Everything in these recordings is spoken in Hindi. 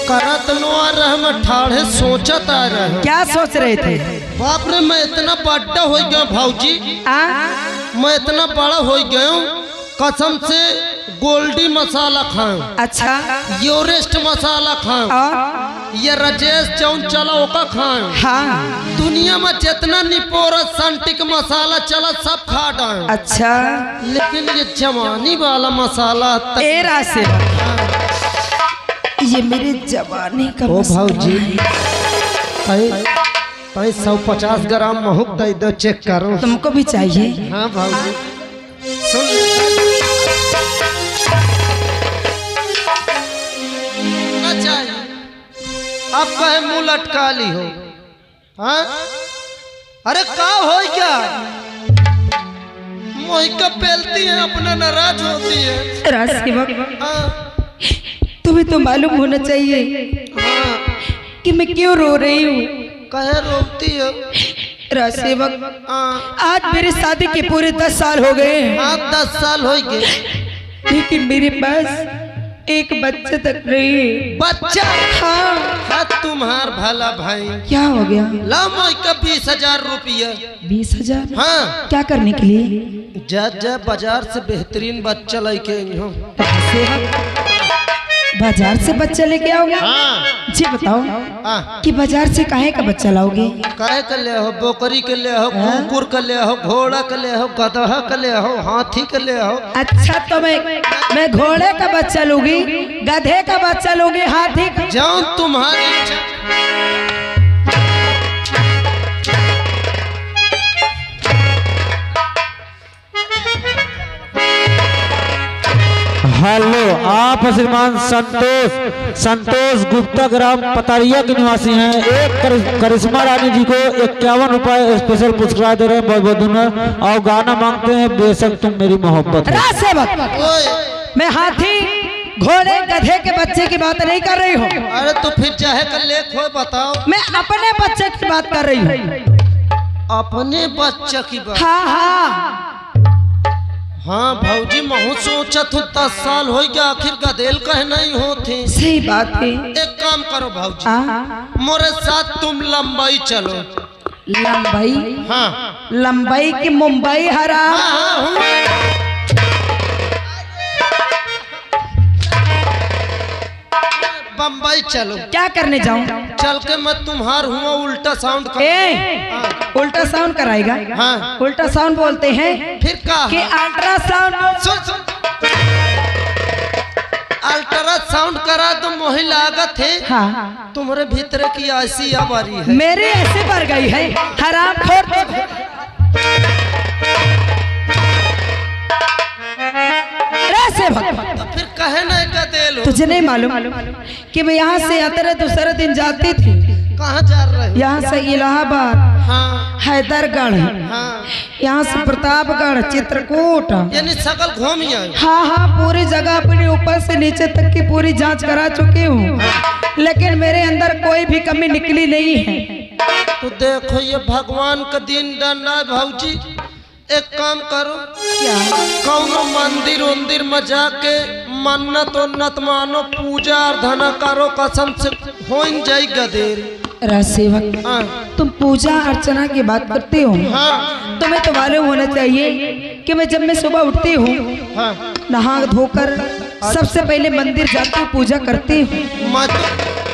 करत नो आ रहा मैं ठाढ़े सोचत आ रहा। क्या सोच रहे थे? बाप रे मैं इतना बड़ा हो गया भाऊजी, मैं इतना बड़ा हो गया हूँ कसम से गोल्डी मसाला खाऊं, अच्छा एवरेस्ट मसाला खाऊं, ये राजेश चौन चला ओका खाऊं। हाँ दुनिया में जितना निपोरा संटिक मसाला चला सब खा डाऊं। अच्छा लेकिन ये जवानी वाला मसाला तेरा से ये मेरे जवानी का ओ भाऊजी भाई 150 ग्राम महूक दे दो, चेक करो। तुमको भी चाहिए? हाँ भाऊजी सुन ना चाहिए अब कहे मुंह लटका ली हो। हाँ अरे का हो क्या मोहिका पेलती है अपना नाराज होती है। हाँ तुम्हें तो मालूम होना चाहिए हाँ कि मैं क्यों रो रही हूँ। कहे रोती है राजसेवक हाँ आज मेरे शादी के पूरे 10 साल हो गए हैं। हाँ 10 साल हो गए लेकिन मेरे पास एक बच्चा तक नहीं है। बच्चा? हाँ हाँ तुम्हार भला भाई क्या हो गया? ला मोहिका 20,000 रुपया। 20,000? हाँ क्या करने के लिए? जा बाजार से बेहतरीन बच्चा लेके आई हूँ। बाजार से बच्चा लेके आओगे? हाँ जी बताओ कि बाजार से काहे का बच्चा लाओगे? काहे के ले हो? बोकरी के ले हो, कुकुर के ले हो, घोड़ा के ले हो, गधा के ले हो, हाथी के ले हो। अच्छा तो मैं घोड़े का बच्चा लूंगी, गधे का बच्चा लूंगी, हाथी का? जाओ तुम्हारी इच्छा। हेलो, आप श्रीमान संतोष गुप्ता ग्राम पतारिया के निवासी हैं। एक करिश्मा रानी जी को 51 रुपए स्पेशल पुरस्कार दे रहे हैं, बहुत बहुत धन्यवाद। और गाना मांगते हैं बेशक तुम मेरी मोहब्बत है। मैं हाथी घोड़े गधे के बच्चे की बात नहीं कर रही हूँ। अरे तो फिर चाहे कर ले खोए बताओ। मैं अपने बच्चे की बात कर रही हूँ। अपने बच्चे की बात? हाँ हाँ हाँ भाऊजी महू सोचत हूँ 10 साल हो गया आखिर गदेल कहे नहीं होती। सही बात है। एक काम करो भाऊजी मोरे साथ तुम लंबाई चलो। लंबाई? हाँ लंबाई की मुंबई हराम। हाँ बम्बई चलो। क्या करने जाऊं? चल के मैं तुम्हार हुआ उल्टा साउंड कर। उल्टा साउंड कराएगा? हाँ उल्टा साउंड बोलते हैं फिर का कि अल्ट्रासाउंड। सुन अल्ट्रासाउंड करा तो मोही लागत है। हाँ तुम्हारे भीतर की ऐसी आवारी है। मेरे ऐसे बढ़ गई है हराम खोर। तो फिर कहे नहीं गदेल हो? तुझे नहीं मालूम कि मैं यहाँ से आते रहे दूसरे दिन जाती थी? कहाँ जा रहे? यहाँ से इलाहाबाद, हाँ हैदरगढ़, हाँ यहाँ से प्रतापगढ़, चित्रकूट, यानी सकल घूम आई। हाँ हाँ पूरी जगह अपने ऊपर से नीचे तक की पूरी जांच करा चुकी हूँ, लेकिन मेरे अंदर कोई भी कमी निकली नहीं है। तो देखो ये भगवान का दिन डरना है भाऊजी। एक काम करो क्या? कौनो मंदिर उंदिर में जाके मन्नत उन्नत मानो, पूजा अर्धना करो, कसम से हो जाई गदेर। राजसेवक हाँ तुम पूजा अर्चना की बात करते हो? हाँ तुम्हें तो मालूम होना चाहिए कि मैं जब मैं सुबह उठती हूँ हाँ नहा धोकर सबसे पहले मंदिर जाती पूजा करती हूँ।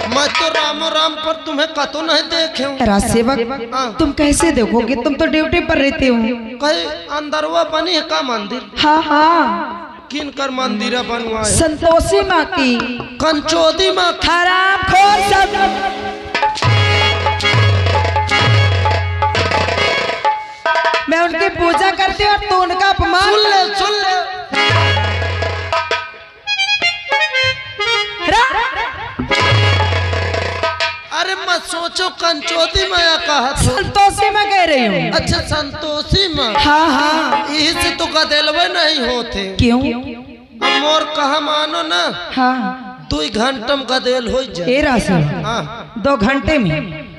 मैं तो रामो राम पर तुम्हें कतो नहीं देखे हूँ। राजसेवक तुम कैसे देखोगे? तुम तो ड्यूटी पर रहते हो। कहीं अंदरवा बनी है का मंदिर? हाँ हाँ किन कर मंदिर बनवा? संतोषी माँ की। कंचोदी माँ? हराम खोर सब। मैं उनकी पूजा करती हूँ और तू उनका अपमान। सुन ले अरे मत सोचो कंचोदी माया कहा। संतोषी माँ कह रही हूँ। अच्छा संतोषी माँ? हाँ हाँ यही से तो गदेलवे नहीं होते। क्यों? अब मोर कहा मानो ना। हाँ 2 घंटा में गदेल हो जाए। हाँ 2 घंटे में?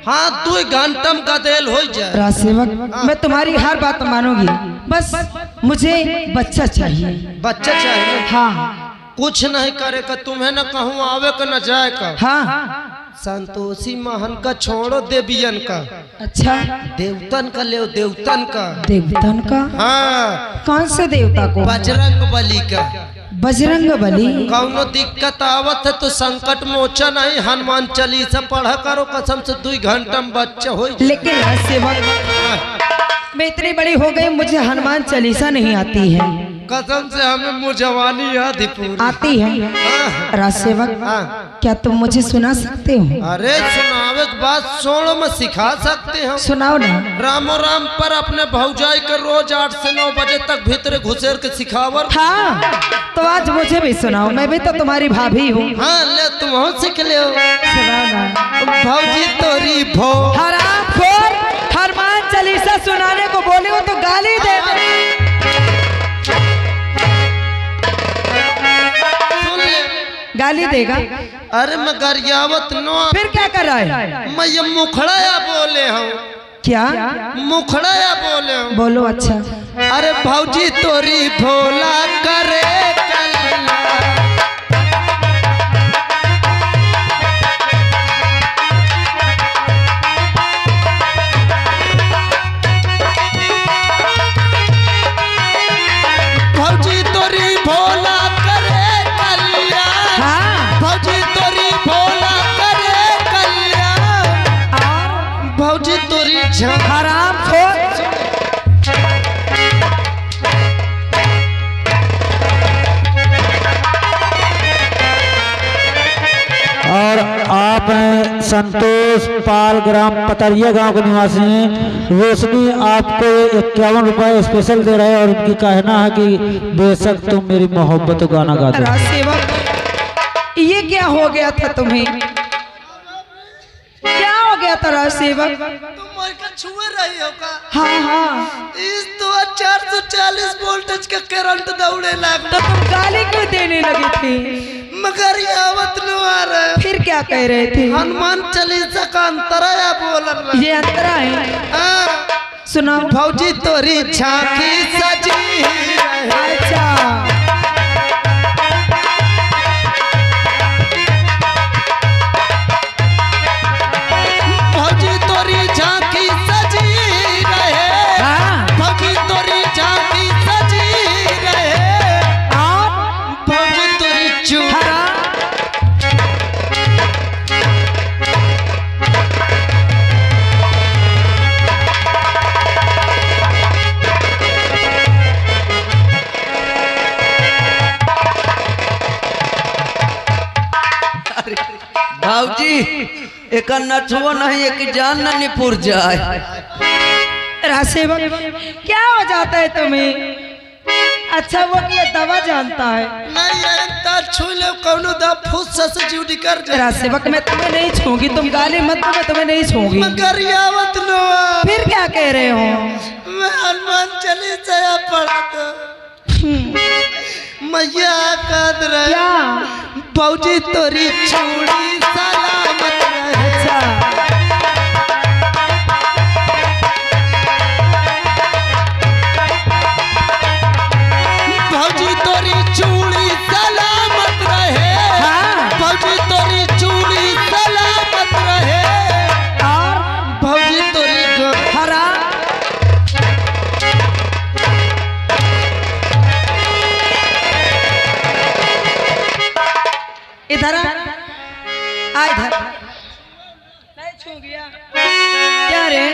हाँ 2 घंटा में गदेल हो जाए। राजसेवक मैं तुम्हारी हर बात मानूंगी, बस मुझे बच्चा चाहिए। बच्चा चाहिए? हाँ कुछ नहीं करे का, तुम्हें न कहूँ आवे का न जाए का। हाँ संतोषी महन का छोड़ो देवियन का, अच्छा देवतन का ले, देवतन का। देवतन का? हाँ कौन से देवता को? बजरंग बली का। बजरंग बली? कौनो दिक्कत आवत है तो संकट मोचन है, हनुमान चालीसा पढ़ा करो, कसम से 2 घंटा में बच्चा हो। लेकिन सेवक मैं इतनी बड़ी हो गई, मुझे हनुमान चालीसा नहीं आती है। कसम से हमें मुझवानी याद ही पूरी आती है। हाँ। राज सेवक क्या तुम मुझे सुना सकते हो? अरे सुनावे के बाद सोड़ो में सिखा सकते हो। सुनाओ ना। रामो राम पर अपने भौजाई के रोज 8 से 9 बजे तक भीतर घुसेर के सिखावर। हाँ तो आज मुझे भी सुनाओ, मैं भी तो तुम्हारी भाभी हूँ। हाँ ले तुम हो सीख ले। सुनाओ ना। भौजी तोरी भो हरामखोर, हनुमान चालीसा सुनाने को बोले हो तो गाली दे। सुन ले। गाली देगा? अरे मैं गरियावत नो, फिर क्या कर रहा है? मैं ये मुखड़ाया बोले हूँ। क्या मुखड़ाया बोले हूँ? बोलो। अच्छा अरे भौजी तोरी भोला करे कल्ला। भौजी तोरी भोला करे कल्ला। हाँ। भौजी तोरी भोला करे कल्ला। भौजी तोरी हरामखोर। और आप हैं संतोष पाल, ग्राम पतरिया गांव के निवासी हैं। रोशनी आपको 51 रुपए स्पेशल दे रहे हैं और उनकी कहना है कि बेशक तुम मेरी मोहब्बत गाना गा दो। राज सेवक ये क्या हो गया था तुम्हें? क्या हो गया था राज सेवक? तुम मोर का छुए रही हो का? हाँ हाँ। इस तो 440 वोल्टेज का करंट दौड़े लग। तो तुम गाली क्यों देने लगे थे? मगर ये आवत न आ रहा है। फिर क्या कह रहे थे? हनुमान चालीसा का अंतराया बोल ये अंतरा है। सुनाओ। भौजी तोरी झांकी सजी रहे। अच्छा भौजी तोरी झांकी सजी रहे। हाँ। भौजी तोरी झांकी सजी रहे। भौजी तोरी चूड़ी। भाऊजी एक नथुआ नहीं, एक जान न निपुर जाए। रासेवक क्या हो जाता है तुम्हें? अच्छा वो कि ये दवा जानता है। नहीं ये छू ले कौनो दा फुस से ड्यूटी कर जा। रासेवक मैं तुम्हें नहीं छूंगी, तुम गाली मत दो, मैं तुम्हें नहीं छूंगी। मगर यावत लो। फिर क्या कह रहे हो? मैं हनुमान चालीसा पढ़ा तो मैया काद रहे। क्या? भौजी तोरी चूड़ी सलामत रहे। अच्छा भौजी तोरी चूड़ी सलामत रहे। हाँ। भौजी तोरी चूड़ी सलामत रहे। और भौजी तोरी हरा इधर आ इधर। नहीं छू गया क्या रे?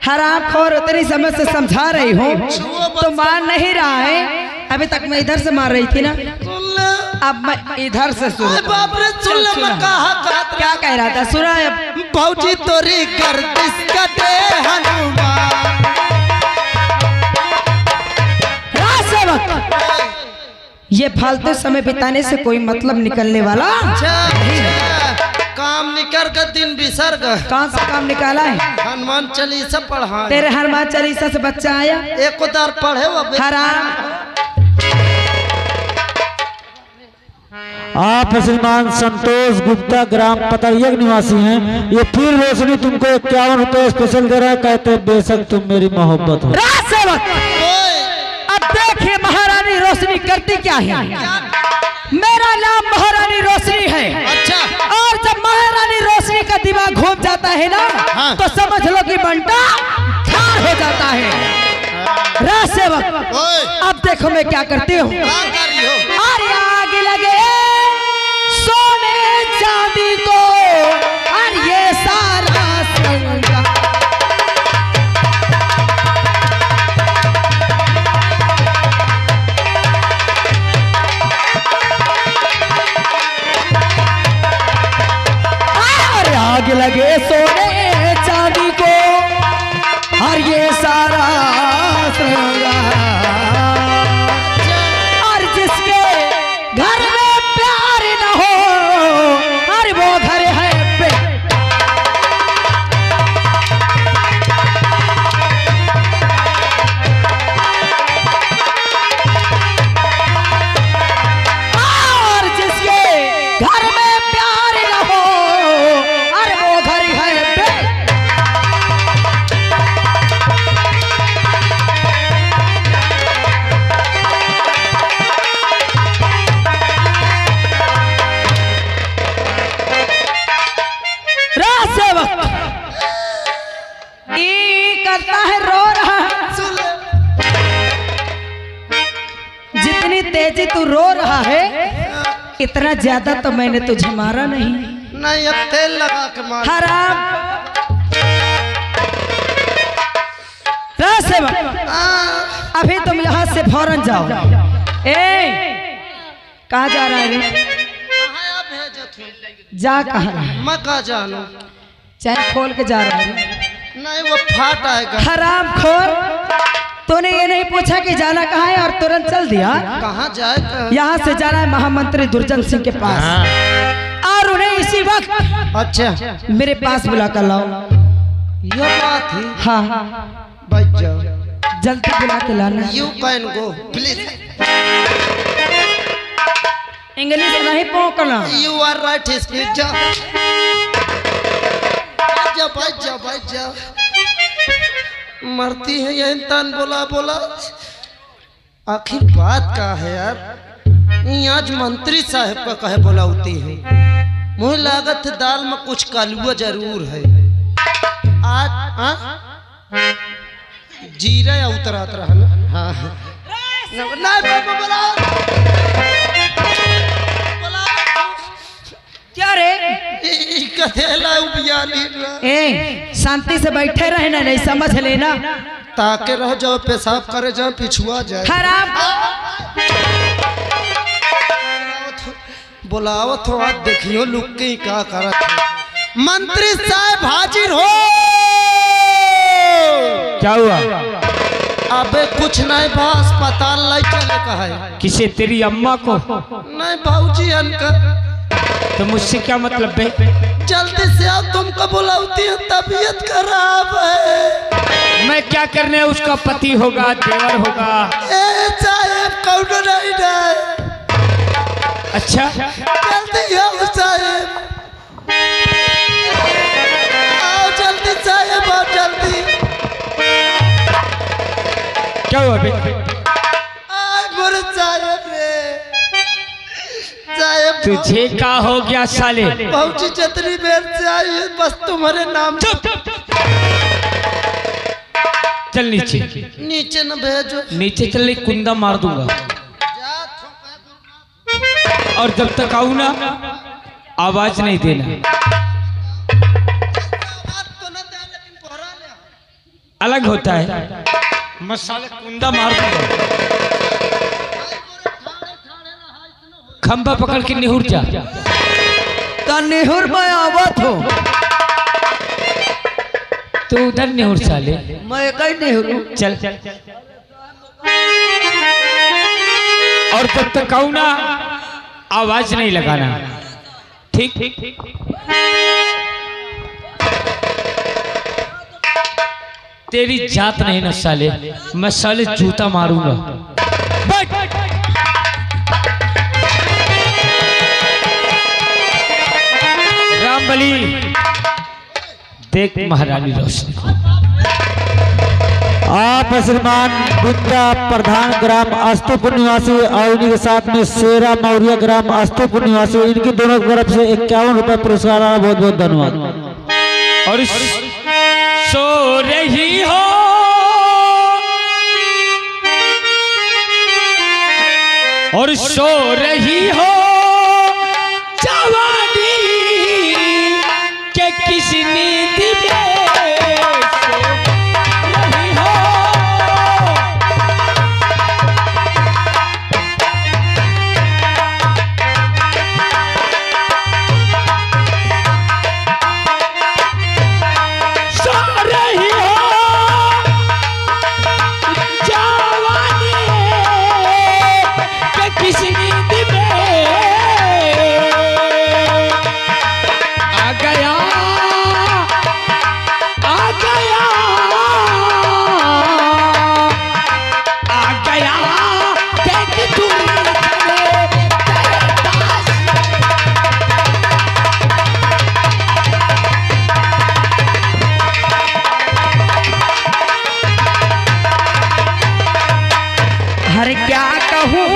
हरामखोर उतनी समझ से समझा रही हूँ तो मान नहीं रहा है। अभी तक मैं इधर से मार रही थी ना, सुन ले। अब मैं इधर से सुन। अरे बाप रे सुन ले मैं कहा क्या कह रहा था? सुना अब। भौजी तोरी गर्दिश कटे हनुमान। ये फालतू समय बिताने से कोई मतलब निकलने वाला? अच्छा, काम निकल कर दिन बिसर गए। कौन सा काम निकाला है? हनुमान चालीसा पढ़ा। तेरे हनुमान चालीसा से बच्चा आया? एक उतार पढ़े वो हराम। आप श्रीमान संतोष गुप्ता, ग्राम पतरिया के निवासी हैं। ये फिर रोशनी तुमको 51 रुपए स्पेशल दे रहा है, कहते हैं बेशक तुम मेरी मोहब्बत हो। राज सेवक अब देखिए महारानी रोशनी करती क्या है। मेरा नाम महारानी रोशनी है। अच्छा। और जब महारानी रोशनी का दिमाग घूम जाता है ना, हाँ। तो समझ लो कि बंटा ठार हो जाता है। राज सेवक, ओए, अब देखो मैं क्या करती हूँ। क्या कर रही हो? अरे आग लगे सोने चांदी को, और ये सारा श्रृंगार। अरे आग लगे सोने चांदी को, और ये सारा श्रृंगार। और जिसके घर में प्यार न हो, और वो घर है और जिसके घर में प्यार न हो, और वो घर है राज सेवक ई करता है, रो रहा है। जितनी तेजी तू रो रहा है, इतना ज्यादा तो मैंने तुझे मारा नहीं। नहीं, अब तेल लगा के मार। हराम। राज सेवक, अभी तुम यहाँ से फौरन जाओ। कहाँ जा रहा है रे? कहाँ आप भेजत हो? जा कहाँ? मैं कहाँ जानू? चैन खोल के जा रहा है। नहीं, वो फाट आएगा। हराम खोर, तूने ये नहीं पूछा कि जाना कहाँ है और तुरंत चल दिया। कहाँ जाएगा? यहाँ से जाना है महामंत्री दुर्जन सिंह के पास, और उन्हें इसी वक्त अच्छा, मेरे पास बुला कर लाओ। ये बात है। हाँ, बच जाओ। जल्दी बुला के लाना। You can go please. English नहीं पोकना। You are right speed. जा बैठ जा बैठ जा। मरती है ये इंसान। बोला बोला, आखिर बात का है यार? ये आज मंत्री साहब का कहे बोलाती है। मुझे लागत है दाल में कुछ कालुआ जरूर है। आज जीरा या उतरात रहा ना। हाँ नहीं, क्या रे? शांति से बैठे रहे ना, नहीं समझ लेना। ताके रह जाओ, पेशाब करे जाओ, पिछुआ जाए। खराब। बुलावत हो, आज देखियो लुक के का करत है। मंत्री साहब हाजिर हो। क्या हुआ? अबे कुछ नहीं, बा अस्पताल लाई चले का है। किसे? तेरी अम्मा को? नहीं भाऊजी अनका। तो मुझसे क्या मतलब बे? जल्दी से आओ, तुमको बुलाती है, तबीयत खराब है। मैं क्या करने? उसका पति होगा, देवर होगा। ए साहब कौन नहीं है? अच्छा, जल्दी आओ साहब, आओ जल्दी साहब, आओ जल्दी। क्या हुआ बे? गुरु साहब रे, साहब तुझे क्या हो गया साले? भाऊजी जितनी देर से आई है, बस तुम्हारे नाम। चुप। चल नीचे। नीचे न भेजो। नीचे चल, कुंदा मार दूंगा। और जब तक आऊं ना, आवाज नहीं देना। अलग होता है। मसाले कुंदा मार दूंगा। खंबा पकड़ के निहुर जा। तो निहुर में आवत हो। तू उधर निहुर साले। मैं कहीं निहुरू। चल। और जब तक आऊं ना, आवाज नहीं लगाना। ठीक? तेरी जात नहीं ना साले, मैं साले जूता मारूंगा। बैठ। रामबली, देख महारानी रोशनी को। आप श्रीमान बुद्धा प्रधान ग्राम अस्तुपुर निवासी और इन्हीं के साथ में शेरा मौर्य ग्राम अस्तुपुर निवासी, इनकी दोनों तरफ से 51 रुपए पुरस्कार आ रहा। बहुत बहुत धन्यवाद। और सो रही हो और सो रही हो जवानी के किसी नींद में सो रही हो। सो रही हो जवानी के किसी नींद में आ गया आ गया आ गया देख तू हर क्या कहूँ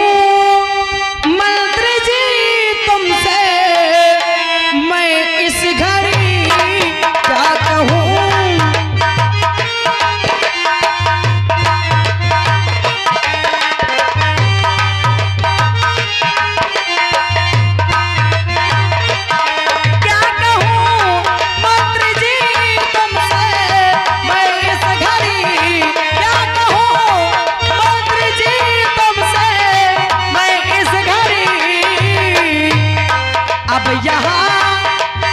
मंत्री जी तुमसे, मैं इस घड़ी क्या कहूँ। क्या कहूँ मंत्री जी तुमसे, मैं इस घड़ी क्या कहूँ मंत्री जी तुमसे, मैं इस घड़ी। अब यहाँ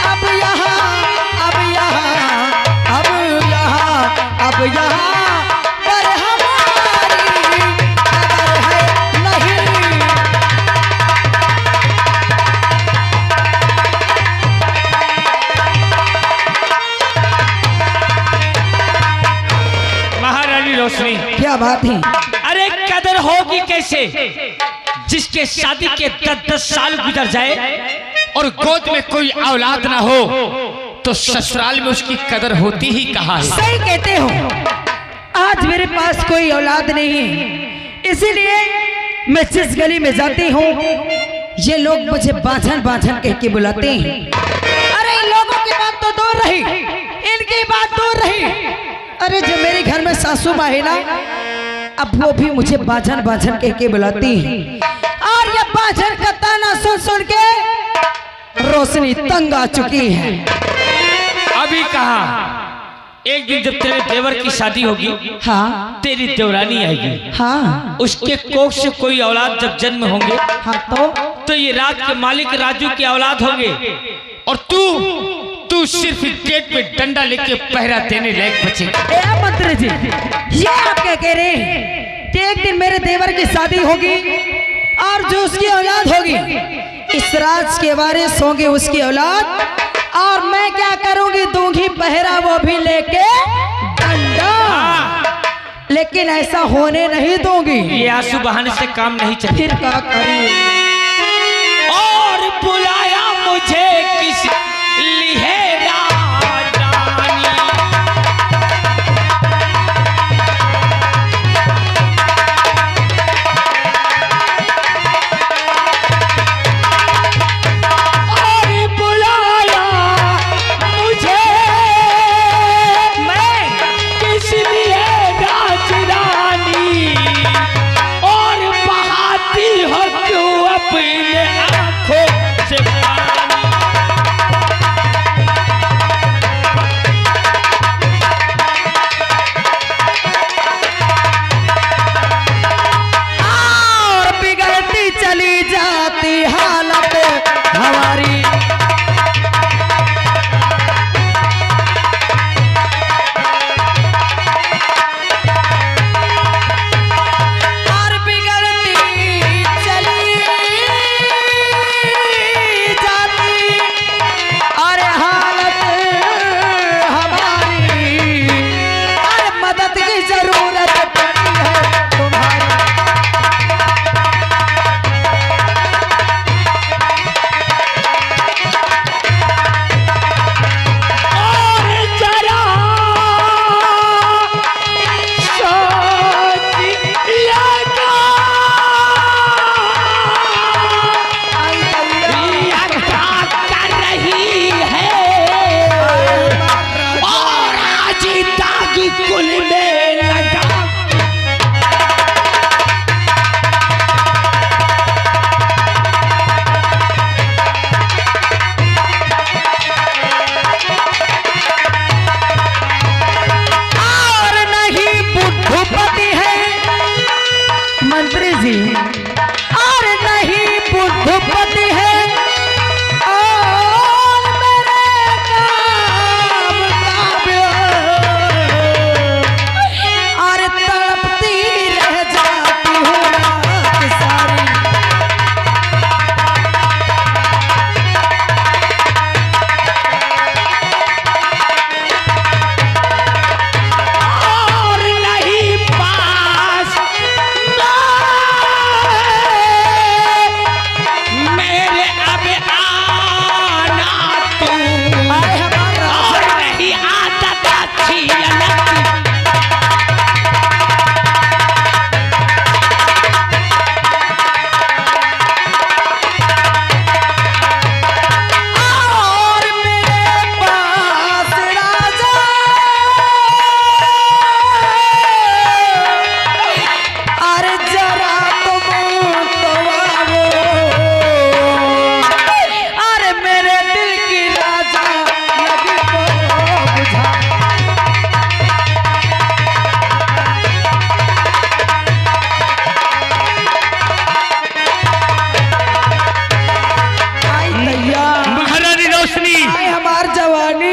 अब यहाँ अब यहाँ अब यहाँ अब यहाँ पर हमारी कदर है नहीं। महारानी रोशनी, क्या बात है। अरे कदर होगी कैसे जिसके शादी के 10-10 साल गुजर जाए और गोद में कोई औलाद ना हो, तो ससुराल में उसकी कदर होती ही कहाँ है। सही कहते हो। आज मेरे पास कोई औलाद नहीं है, इसीलिए मैं जिस गली में जाती हूँ ये लोग मुझे बाझन बाझन कह के बुलाते हैं। अरे इन लोगों की बात तो दूर रही, इनकी बात दूर रही। अरे जो मेरे घर में सासू माँ है ना, अब वो भी मुझे बाझन बाझन कह के बुलाती है। और ये बाझन का ताना सुन सुन के रोशनी तंग आ चुकी है। अभी कहा एक दिन जब तेरे देवर की शादी होगी, हाँ तेरी देवरानी आएगी, हाँ उसके कोख से कोई औलाद जब जन्म होंगे, हाँ तो ये रात के मालिक राजू की औलाद होंगे और तू सिर्फ गेट पे डंडा लेके पहरा देने लायक बचेगा। ए मंत्री जी, ये आप क्या कह रहे हैं कि एक दिन मेरे देवर की शादी होगी और जो उसकी औलाद होगी, इस राज के वारिस होंगे उसकी औलाद, और मैं क्या करूंगी, दूंगी पहरा वो भी लेके डंडा। लेकिन ऐसा होने नहीं दूंगी। ये आंसू बहाने से काम नहीं चलेगा। फिर क्या करूं? और बुलाया मुझे किस लिए राजानी, और बुलाया मुझे मैं किस लिए राजरानी, और बहाती हो क्यों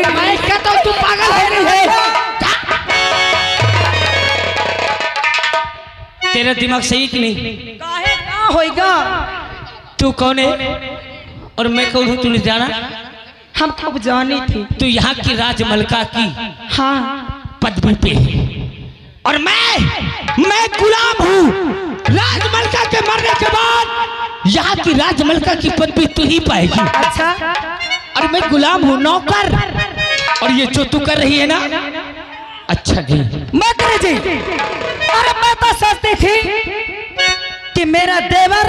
मैं कहता हूँ तू पागल है नहीं है? तेरा दिमाग सही कि नहीं? काहे ना होएगा? तू कौन है और मैं कौन हूँ तूने जाना? हम खूब जानी थी। तू यहाँ की राजमलका की हाँ पदवी पे है और मैं गुलाम हूँ। राजमलका के मरने के बाद यहाँ की राजमलका की पदवी तू ही पाएगी। अच्छा, और मैं गुलाम हूँ, नौकर। और ये जो तू कर रही है ना, अच्छा जी मंत्री जी, अरे मैं तो सोचती थी कि मेरा देवर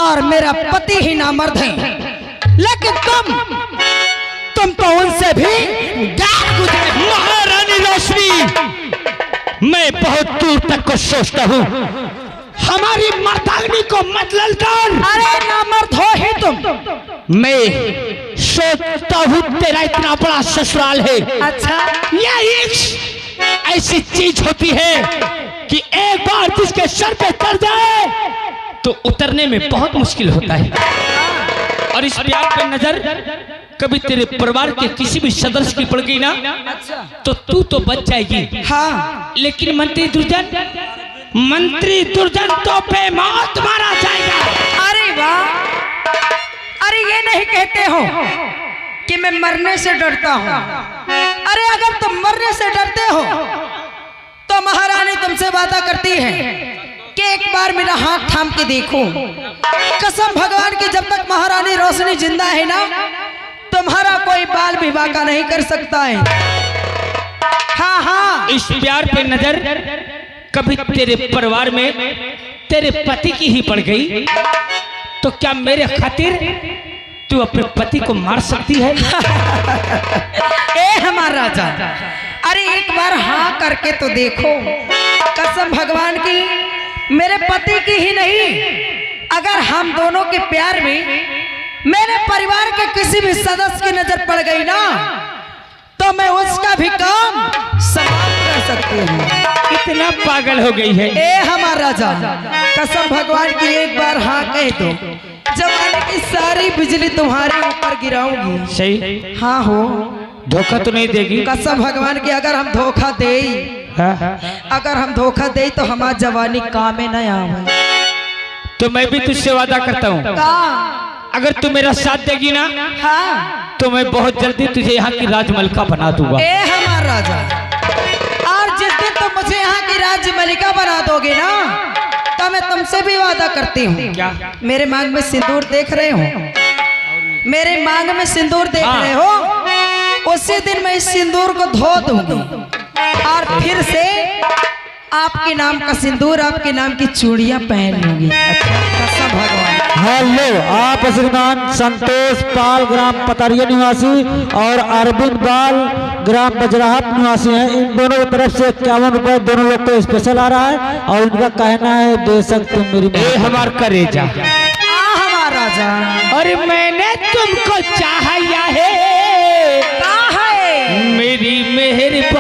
और मेरा पति ही नामर्द हैं, लेकिन तुम तो उनसे भी गार गुजरे। महारानी रोशनी, मैं बहुत दूर तक को सोचता हूँ, हमारी मर्दांगी को मत ललकार। अरे नामर्द हो ही तुम। मैं सोचता हूँ तेरा इतना बड़ा ससुराल है। अच्छा, यह इश्क ऐसी चीज होती है कि एक बार जिसके सर पे चढ़ जाए तो उतरने में बहुत मुश्किल होता है। और इस प्यार पे नजर कभी तेरे परिवार के किसी भी सदस्य की पड़ गई ना, तो तू तो बच जाएगी। हाँ, लेकिन मंत्री दुर्जन तो बेमौत मारा जाएगा। अरे वाह, अरे ये नहीं कहते हो कि मैं मरने से डरता हूँ। अरे अगर तुम मरने से डरते हो तो महारानी तुमसे वादा करती है कि एक बार मेरा हाथ थाम के देखो। कसम भगवान की, जब तक महारानी रोशनी जिंदा है ना, तुम्हारा कोई बाल विवाह का नहीं कर सकता है। हाँ हाँ, इस प्यार पे नजर कभी तेरे परिवार में तेरे पति की ही पड़ गई तो क्या मेरे खातिर तू अपने पति को मार सकती है? ए हमारा राजा, अरे एक बार हाँ करके तो देखो। कसम भगवान की, मेरे पति की ही नहीं, अगर हम दोनों के प्यार में मेरे परिवार के किसी भी सदस्य की नजर पड़ गई ना, तो मैं उसका भी काम समाप्त कर सकती हूँ। इतना पागल हो गई है? ए हमारा राजा, कसम भगवान की, एक बार हाँ कह दो, जमाने की सारी बिजली तुम्हारे ऊपर गिराऊंगी। सही? हाँ हो, धोखा तो नहीं देगी? कसम भगवान की, अगर हम धोखा दे, अगर हम धोखा दे तो हमारी जवानी काम में न आवे। तो मैं भी तुझसे वादा करता हूँ, अगर तू मेरा साथ देगी ना, हाँ, तो मैं बहुत जल्दी तुझे यहाँ की राजमलका बना दूंगा। ए हमारा राजा, और जिस दिन तुम मुझे यहाँ की राजमलिका बना दोगे ना, तो मैं तुमसे भी वादा करती हूँ। क्या? मेरे मांग में सिंदूर देख रहे हो? मेरे मांग में सिंदूर देख रहे हो? उसी दिन मैं इस सिंदूर को धो दूंगी और फिर से आपके नाम का सिंदूर, आपके नाम की चूड़ियां पहन लूंगी। कसम भगवान। हेलो, आप श्रीमान संतोष पाल ग्राम पतारिया निवासी और अरविंद बाल ग्राम बजराहट निवासी हैं। इन दोनों की तरफ से 51 रुपए दोनों लोग को स्पेशल आ रहा है और उनका कहना है बेशक तुम मेरी हमार करेजा। हमारा राजा, और मैंने तुमको चाहा है, कहा है मेरी मेहरबानी।